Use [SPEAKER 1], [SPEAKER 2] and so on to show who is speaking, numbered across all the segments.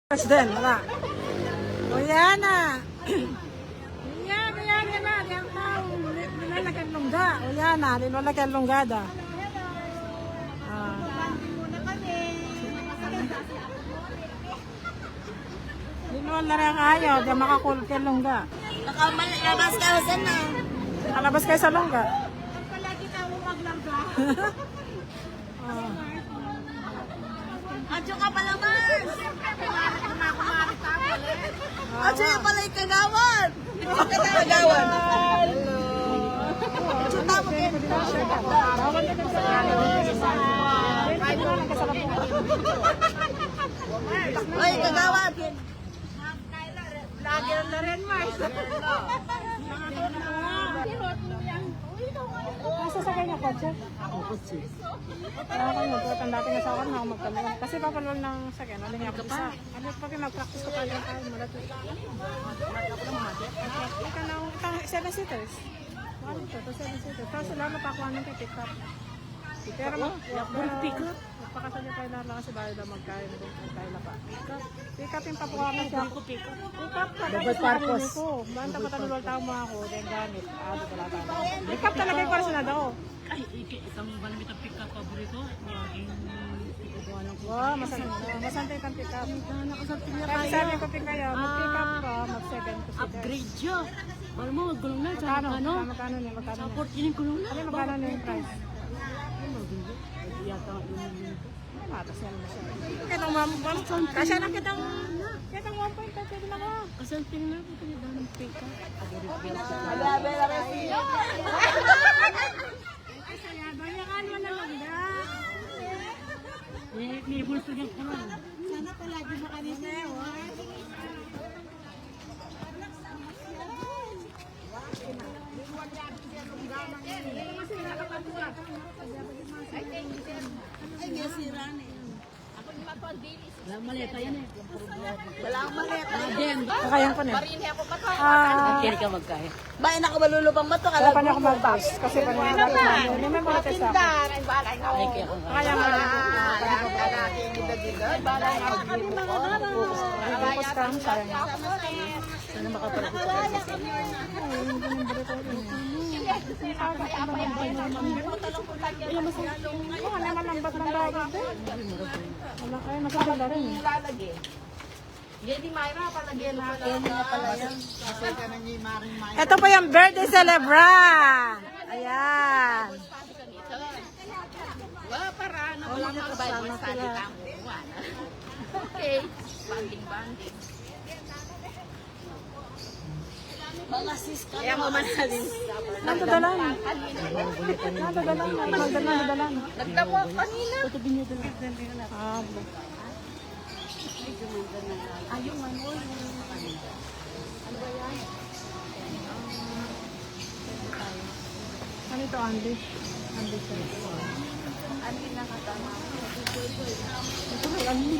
[SPEAKER 1] Din, wala. O yan na. Yan na. Yan na. Linalagyan lungga. O yan na. Linalagyan lunggada. Linuan na rin ayaw. Diyan makakulot yung lungga.
[SPEAKER 2] Nakalabas kayo sa na.
[SPEAKER 1] Nakalabas kayo sa lungga.
[SPEAKER 2] Palagi ka mo maglangga. Adyo ka palabas. Kumarit ka pala. Adyo yung pala yung kagawan. Kagawan. Hello. Adyo tamo kayo. Oy, kagawan. Vlogger na rin, Mars.
[SPEAKER 1] Nasasakay niya kotse?
[SPEAKER 3] Ako kotse.
[SPEAKER 1] Ako nagpatang dati nga sa akin na ako magpalawal. Kasi papalawal ng sakyan. Ano niya ako isa? Ano pag mag-practice ko tayo tayo malato. Ika na itang 7 seaters. Ano ito? 7 seaters. Tapos sila mapakuha ng pick up. Pero
[SPEAKER 3] pick up?
[SPEAKER 1] magpakasali tayo na lang kasi bahay na magkain na pa. Pick up yung papuha ka siya. Pick up ka.
[SPEAKER 3] Dapat purpose.
[SPEAKER 1] Banta pa tanulol tao mo ako. Then gamit. Ado pala tayo. Pick up talaga yung para daw.
[SPEAKER 3] Ay, isang banamit ang pick-up paborito. Yung ikukuha ng
[SPEAKER 1] Wow, masantay kang pick up.
[SPEAKER 3] nakasarting na
[SPEAKER 1] Kaya
[SPEAKER 3] tayo.
[SPEAKER 1] sabi ko pick kayo, mag-pick up ka, mag-7 to 6.
[SPEAKER 3] Upgrade siya. Alam mo, magulong na. Sa
[SPEAKER 1] Magkano?
[SPEAKER 3] ano?
[SPEAKER 1] Magkano niya? Magkano
[SPEAKER 3] Sa
[SPEAKER 1] niya?
[SPEAKER 3] 14 yung gulong na.
[SPEAKER 1] Ano magkano niya yung price?
[SPEAKER 3] Yata yung
[SPEAKER 1] Matas yan mo siya. Kitang mamang. Kasya na kitang 1.5 pwede na ka.
[SPEAKER 3] kasalting na. Ito yung banang pick-up.
[SPEAKER 2] Magabe na rin siya.
[SPEAKER 1] Ay, saya. Bayakan mo na lang da.
[SPEAKER 3] May bulso niya ko lang.
[SPEAKER 2] Sana palagi mo kami sa'yo. Ay, may sira na yan.
[SPEAKER 3] Walang maleta yan eh.
[SPEAKER 2] Wala akong maleta.
[SPEAKER 1] Kakayan ko na.
[SPEAKER 3] Kaya ka magkaya.
[SPEAKER 2] Ba, nakabalulubang ba ito?
[SPEAKER 1] Wala pa niya ako mag-pass. Kasi pa niya ako. Hindi may mga test ako.
[SPEAKER 3] Ay, kaya ka magkaya.
[SPEAKER 1] Kaya nga. Tapos ka, sayang.
[SPEAKER 3] Sana makaparapit ka sa sila.
[SPEAKER 1] Oo, naman lambat ng bagay din. Wala kayo, masaganda rin.
[SPEAKER 2] Hindi Mayra, palagyan natin.
[SPEAKER 1] Ito po yung birthday celebrant. Ayan.
[SPEAKER 2] Wala para ano, wala makabayad mo sa salita mo. Okay, banding. Mga sis ka. Kaya mo manalin.
[SPEAKER 1] Nandadalan. Nandadalan.
[SPEAKER 2] Nagtapo kanina.
[SPEAKER 1] Ah,
[SPEAKER 2] Ayun man mo.
[SPEAKER 1] ano ito, Andy? Andy siya.
[SPEAKER 2] Ano nakatama?
[SPEAKER 1] Ito kay Andy.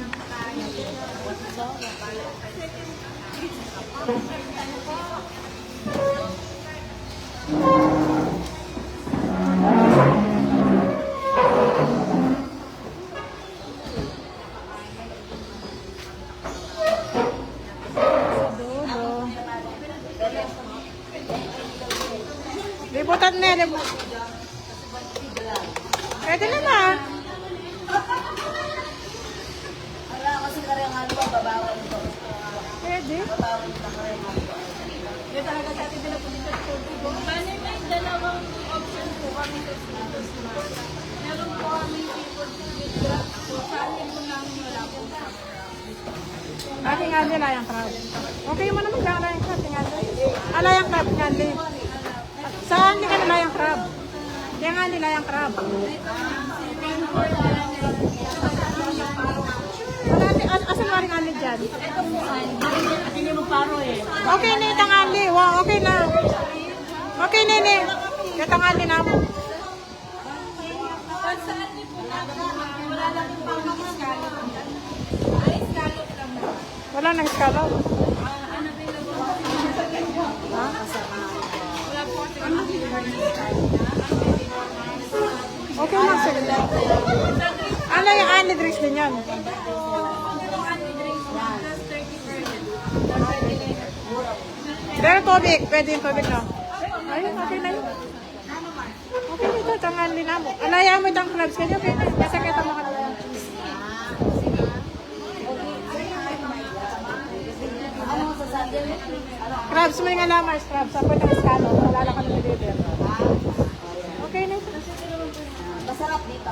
[SPEAKER 1] Dulo. Libutan na, Pwede na na.
[SPEAKER 2] Wala kasi karang ano ba, babawal ito.
[SPEAKER 1] Pwede.
[SPEAKER 2] Yung talaga sa atin pinapunta sa Portugal. May dalawang option po kami sa Portugal. Meron po kami people to withdraw. So, saan mo lang wala po sa
[SPEAKER 1] Ating Andy, layang crab. Okay mo naman ka, layang crab. Layang crab, Andy. Saan di ka na layang crab? Kaya nga Andy, layang crab. Asan waring Andy dyan?
[SPEAKER 3] Hindi mo paro eh.
[SPEAKER 1] Okay na itang Andy. Wow, okay na. Okay na ni. Itang Andy na mo. Wala nang scallop. Okay lang sir. Ano yung Andy drinks din yan? Pero tubig, pwede yung tubig na. Ayun, okay na yun. Okay na ito, tangan din mo. Alaya mo itang crabs kanyo, okay na. Nasa kita mo ka na. Crabs mo yung alamars, crabs. Ako itang iskalo, wala ka na deliver. Okay na ito.
[SPEAKER 4] Masarap dito.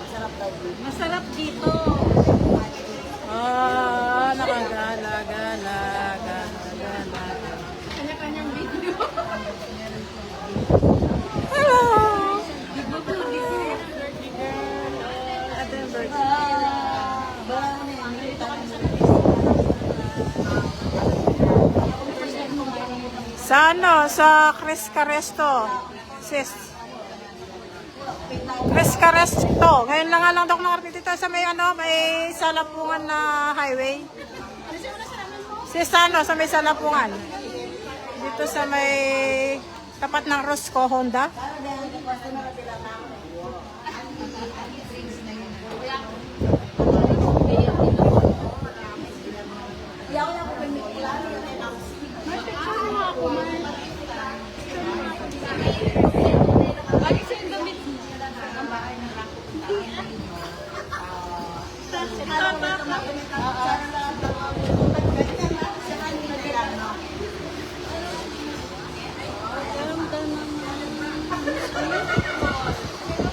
[SPEAKER 4] Masarap daw dito.
[SPEAKER 2] Masarap dito.
[SPEAKER 1] Ah, nakagala, gala.
[SPEAKER 2] Kanya-kanyang video.
[SPEAKER 1] Hello! Sa ano? Sa Cresca Resto. Sis. Cresca Resto. Ngayon lang nga lang daw nakarating dito sa may ano, may salapungan na highway. Sis ano, sa may salapungan. Dito sa may tapat ng Rosco Honda.
[SPEAKER 2] Lagi siya yung damit.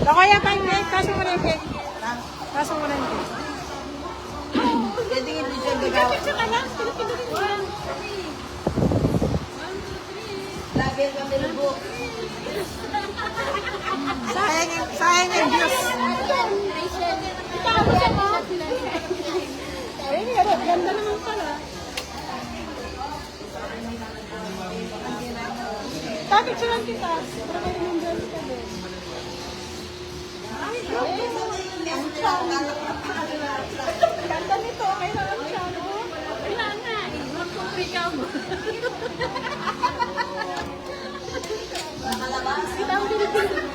[SPEAKER 1] Kaya pa yung cake, kaso mo na yung cake. Kaso mo na yung cake.
[SPEAKER 4] Jadi hindi siya gagawa.
[SPEAKER 2] Picture ka lang. Pinipindutin mo lang.
[SPEAKER 4] Labi ang nilubok.
[SPEAKER 1] Sayang yung views.
[SPEAKER 2] Ikaw siya mo. Ay, ganda naman pala. Picture lang kita. Para may remember ka din. Ganda nito, okay naman siya, no? Wala na, mag-compre ka mo. Kita ang pinipindot.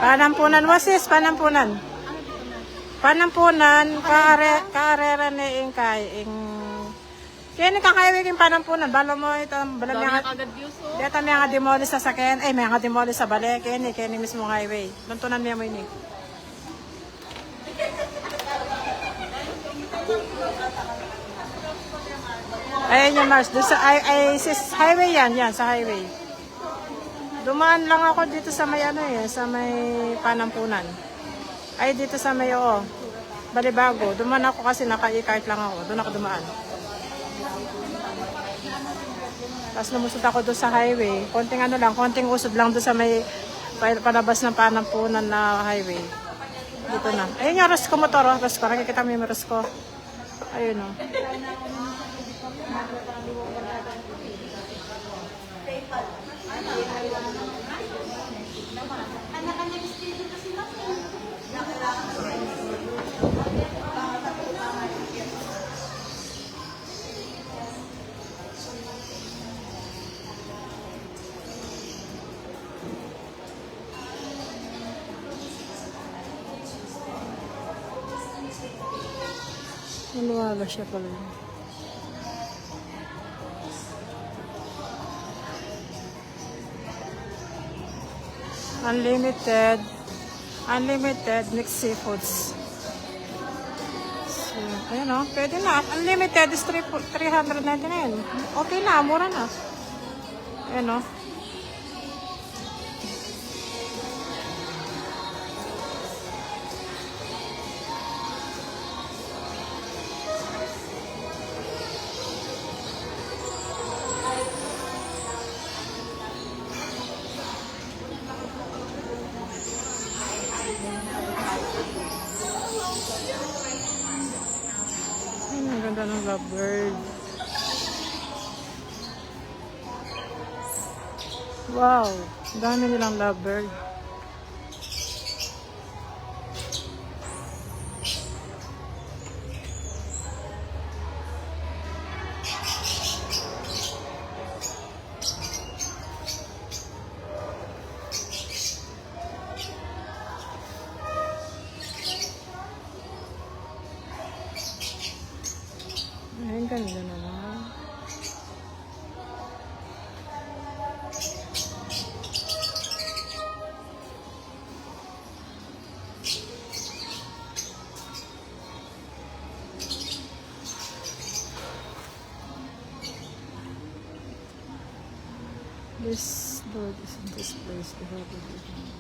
[SPEAKER 1] Panampunan, wasis, panampunan. Panampunan, kaarera ni Ingkay. Kaya ni kakaiwig yung panampunan. Balo mo ito, balang
[SPEAKER 2] Dami
[SPEAKER 1] nga.
[SPEAKER 2] na kagad views, oh.
[SPEAKER 1] Dito may nga demoli sa sakyan. Ay, may nga demoli sa balik. Kaya ni mismo highway. Luntunan niya mo yun eh. Ayun yung Mars. Doon sa highway yan, sa highway. Dumaan lang ako dito sa may ano eh, sa may panampunan. Ay, dito sa may Balibago. Dumaan ako kasi naka-e-cart lang ako. Doon ako dumaan. Tapos lumusot ako doon sa highway. Konting usod lang doon sa may palabas ng panampunan na highway. Dito na. Ayun yung Rosco motor, Rosco. Nakikita mo yung Rosco. Ayun o. Maluwaga siya pala. Unlimited mixed seafoods. So, ayun o, pwede na. Unlimited is 399. Okay na, mura na. Ayun o. Ang ganda ng lovebird. Wow, dami nilang lovebird. ganda naman. This dog is in this place. We have it.